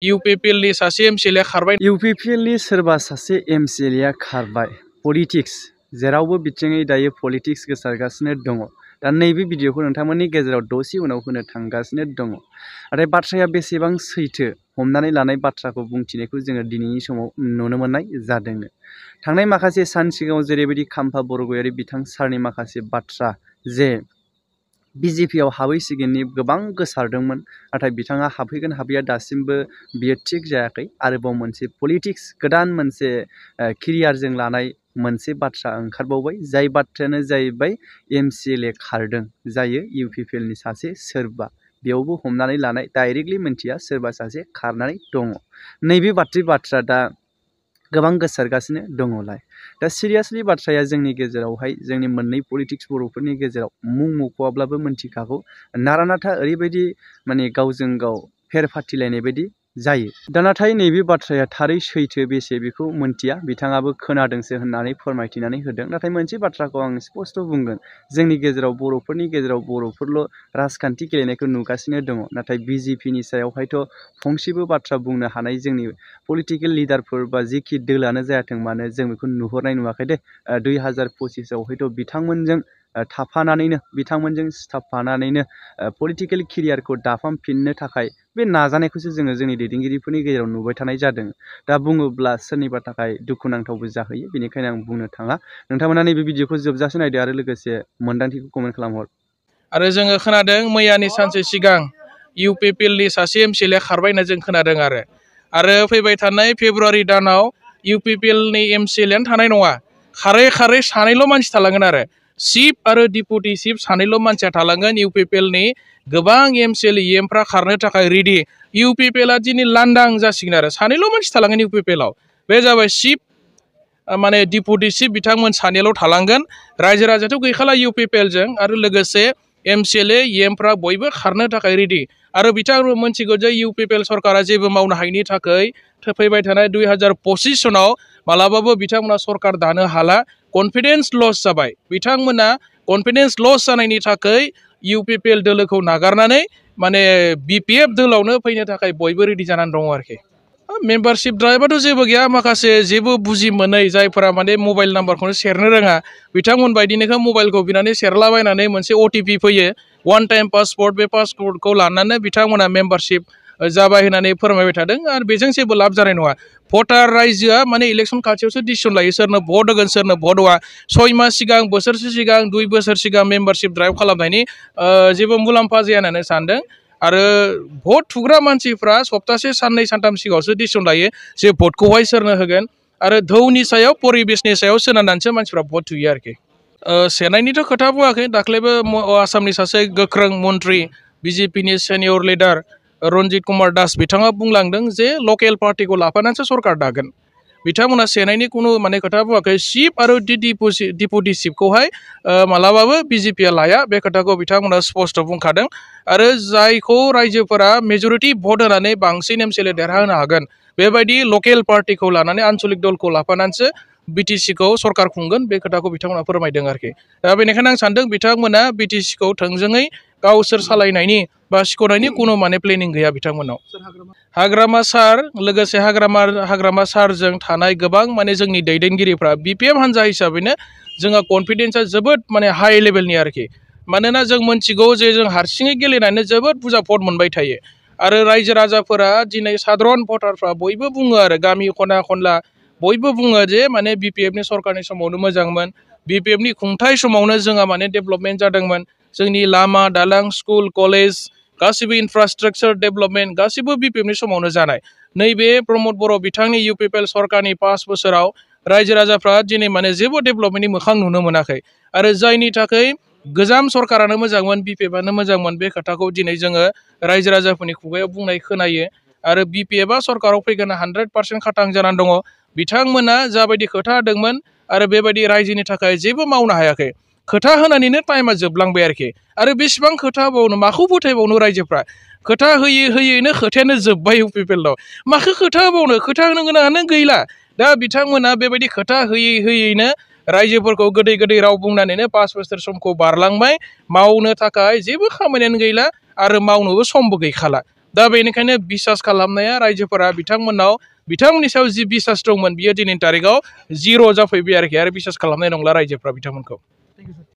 इउपिपिएलनि सासे एमसिएलए खारबाय इउपिपिएलनि सोरबा सासे एमसिएलएआ खारबाय पलिटिक्स जेरावबो बिथिङै दायो पलिटिक्स गोसारगासिनो दङ दा नैबे भिडिअखौ नोंथांमोननि गेजेराव दसे उनाव होनो थांगासिनो दङ नाथाय बाथ्राया बेसेबां सैथो हमनानै लानाय बाथ्राखौ बुंथिनायखौ जोङो दिनैनि समाव नुनो मोननाय जादों थांनाय माखासे सान सिगाङाव जेरैबायदि खाम्फा बरगयारि बिथां सारनि माखासे बाथ्रा जे बिजेपिआव हाबैसिगोननि गोबां गोसारदोंमोन नाथाय बिथाङा हाबहैगोन हाबैया दासिमबो बियो थिग जायाखै आरोबाव मोनसे पलिटिक्स गोदान मोनसे केरियारजों लानाय मोनसे बाथ्रा ओंखारबावबाय जाय बाथ्रायानो जाहैबाय एमसिएलए खारदों जायो इउपिपिएलनि सासे सोरबा बेयावबो हमनानै लानाय डाइरेक्टलि मिन्थिया सोरबा सासे खारनानै दङ नैबे बाथ्रा दा गोबां गोसारगासिनो दङलाय दा सिरियासलि बाथ्राया जोंनि गेजेरावहाय जोंनि मोननै पलिटिक्स बर'फोरनि गेजेराव मुं मख'आब्लाबो मोनथिखागौ नारानाथा ओरैबायदि माने गावजों गाव फेर फाथिलायनाय बायदि जायो दा नाथाय नैबे बाथ्राया थारै सैथो बेसे बेखौ मोनथिया बिथाङाबो खोनादोंसो होननानै फोरमायथिनानै होदों नाथाय मोनसे बाथ्राखौ आं स्पष्ट बुंगोन जोंनि गेजेराव बर'फोरनि गेजेराव बर'फोरल' राजखान्थि गेलेनायखौ नुगासिनो दङ नाथाय बिजेपिनि सायावहायथ' फंसेबो बाथ्रा बुंनो हानाय जोंनि पलिटिकेल लिडारफोर बा जिखि दोलानो जायाथों मानो जों बेखौ नुहुरनाय नुवाखै दे 2025आव हयथ' बिथांमोनजों थाफानानैनो बिथांमोनजों सिथाबफानानैनो पलिटिकेल केरियारखौ दाफामफिननो थाखाय बे नाजानायखौसो जोङो जोंनि दैदेनगिरिफोरनि गेजेराव नुबाय थानाय जादों दा बुङोब्ला सोरनिबा थाखाय दुखुनांथावबो जाहैयो बेनिखायनो आं बुंनो थाङा नोंथांमोना नैबे भिडिअखौ जोबजासे नायदो आरो लोगोसे मोन्दांथिखौ कमेन्ट खालामहर आरो जोङो खोनादों मैयानि सानसे सिगां इउपिपिएलनि सासे एमसिएलए खारबाय होनना जों खोनादों आरो फैबाय थानाय फेब्रुवारि दानाव इउपिपिएलनि एमसिएलएआनो थानाय नङा खारै खारै सानैल' मानसि थालांगोन आरो चिफ आरो डिपुटि चिफ सानैल' मानसिया थालांगोन इउपिपिएलनि गोबां एमसिएलए एमफ्रा खारनो थाखाय रेडि इउपिपिएलआ दिनै लांदां जासिगोन आरो सानैल' मानसि थालांगोन इउपिपिएलआव बे जाबाय चिफ माने डिपुटि चिफ बिथांमोन सानैल' थालांगोन रायजो राजायाथ' गैखाला इउपिपिएलजों आरो लोगोसे एमसिएलए एमफ्रा बयबो खारनो थाखाय रेडि आरो बिथांमोन मोनथिगौ जे इउपिपिएल सरकारा जेबो मावनो हायैनि थाखाय फैबाय थानाय 2025 सनाव मालाबाबो बिथांमोना सरकार दानो हाला कनफिडेन्स लस जाबाय बिथांमोना कनफिडेन्स लस जानायनि थाखाय इउपिपिएल दोलोखौ नागारनानै माने बिपिएफ दोलावनो फैनो थाखाय बयबो रेडि जानानै दङ आरोखि मेम्बारशिप ड्राइभआथ' जेबो गैया माखासे जेबो बुजि मोनै जायफोरा माने मबाइल नाम्बारखौनो सेरनो रोङा बिथांमोन बायदिनोखौ मबाइलखौ बिनानै सेरलाबायनानै मोनसे अटिपि फैयो वान टाइम पासवर्ड बे पासवर्डखौ लानानै बिथांमोना मेम्बारशिप जाबाय होननानै फोरमायबाय थादों आरो बेजों जेबो लाब जानाय नङा भटार रायजोआ माने इलेक्सन खाथियावसो डिसिसन लायो सोरनो भट होगोन सोरनो भट होआ 6 मास सिगां बोसोरसे सिगां 2 बोसोर सिगां मेम्बारशिप ड्राइभ खालामनायनि जेबो मुलाम्फा जाया होननानै सानदों आरो भट थुग्रा मानसिफ्रा सप्तासे साननै सानथाम सिगाङावसो डिसिसन लायो जे भटखौहाय सोरनो होगोन आरो धौनि सायाव परिबेसनि सायाव सोनारनानैसो मानसिफ्रा भट थुयो आरोखि सेनायनिथ' खोथा बुङाखै दाख्लैबो आसामनि सासे गोख्रों मन्त्रि बिजेपिनि सिनियर लिडार रन्जित कुमार दास बिथाङा बुंलांदों जे लकेल पार्टिखौ लाफानानैसो सरकार दागोन बिथांमोना सेनायनि खुनु माने खोथा बुङाखै चिफ आरो डिपुटि चिफखौहाय मालाबाबो बिजेपिआ लाया बे खोथाखौ बिथांमोना स्पष्ट बुंखादों आरो जायखौ रायजोफोरा मेजरिटि भट होनानै बांसिन एमसिएलए देरहाहोनो हागोन बेबायदि लकेल पार्टिखौ लानानै आन्चलिक दलखौ लाफानानैसो बिटिसिखौ सरकार खुंगोन बे खोथाखौ बिथांमोना फोरमायदों आरोखि दा बेनिखायनो आं सानदों बिथांमोना बिटिसिखौ थोंजोङै गावसोर सालायनायनि बा सिख'नायनि खुनु माने प्लेनिं गैया बिथांमोनाव हाग्रामा सार लोगोसे हाग्रामा सारजों थानाय गोबां माने जोंनि दैदेनगिरिफ्रा बिपिएफ हान्जा हिसाबैनो जोंहा कनफिडेन्सआ जोबोद माने हाई लेभेलनि आरोखि मानोना जों मोनथिगौ जे जों हारसिङै गेलेनानै जोबोद बुरजा भट मोनबाय थायो आरो रायजो राजाफोरा दिनै साधारन भटारफ्रा बयबो बुङो आरो गामि खना खनला बयबो बुङो जे माने बिपिएफनि सरकारनि समावनो मोजांमोन बिपिएफनि खुंथाय समावनो जोंहा माने डेभेलपमेन्ट जादोंमोन जोंनि लामा दालां स्कुल कलेज गासिबो इनफ्रास्ट्राक्चार डेभेलपमेन्ट गासिबो बिपिएफनि समावनो जानाय नैबे प्रमद बर' बिथांनि इउपिपिएल सरकारनि 5 बोसोराव रायजो राजाफ्रा दिनै माने जेबो डेभेलपमेन्टनि मोखां नुनो मोनाखै आरो जायनि थाखाय गोजाम सरकारानो मोजांमोन बिपिएफआनो मोजांमोन बे खोथाखौ दिनै जोङो रायजो राजाफोरनि खुगायाव बुंनाय खोनायो आरो बिपिएफआ सरकाराव फैगोन 100% खाथां जानानै दङ बिथांमोना जाबायदि खोथा होदोंमोन आरो बेबायदि रायजोनि थाखाय जेबो मावनो हायाखै खोथा होनानैनो टाइमा जोबलांबाय आरोखि आरो बेसेबां खोथा होबावनो माखौ फोथायबावनो रायजोफ्रा खोथा होयैनो खोथायानो जोब्बाय इउपिपिएलआव माखौ खोथा होबावनो खोथा होनो गोनाङानो गैला दा बिथांमोना बेबायदि खोथा होयैनो रायजोफोरखौ गोदै गोदै राव बुंनानैनो 5 बोसोर समखौ बारलांबाय मावनो थाखाय जेबो खामानियानो गैला आरो मावनोबो समबो गैखाला दा बेनिखायनो बिसास खालामनाया रायजोफोरा बिथांमोननि सायाव जि बिसास दंमोन बियो दिनैनि तारिखाव जिर' जाफैबाय आरोखि आरो बिसास खालामनाय नंला रायजोफ्रा बिथांमोनखौ।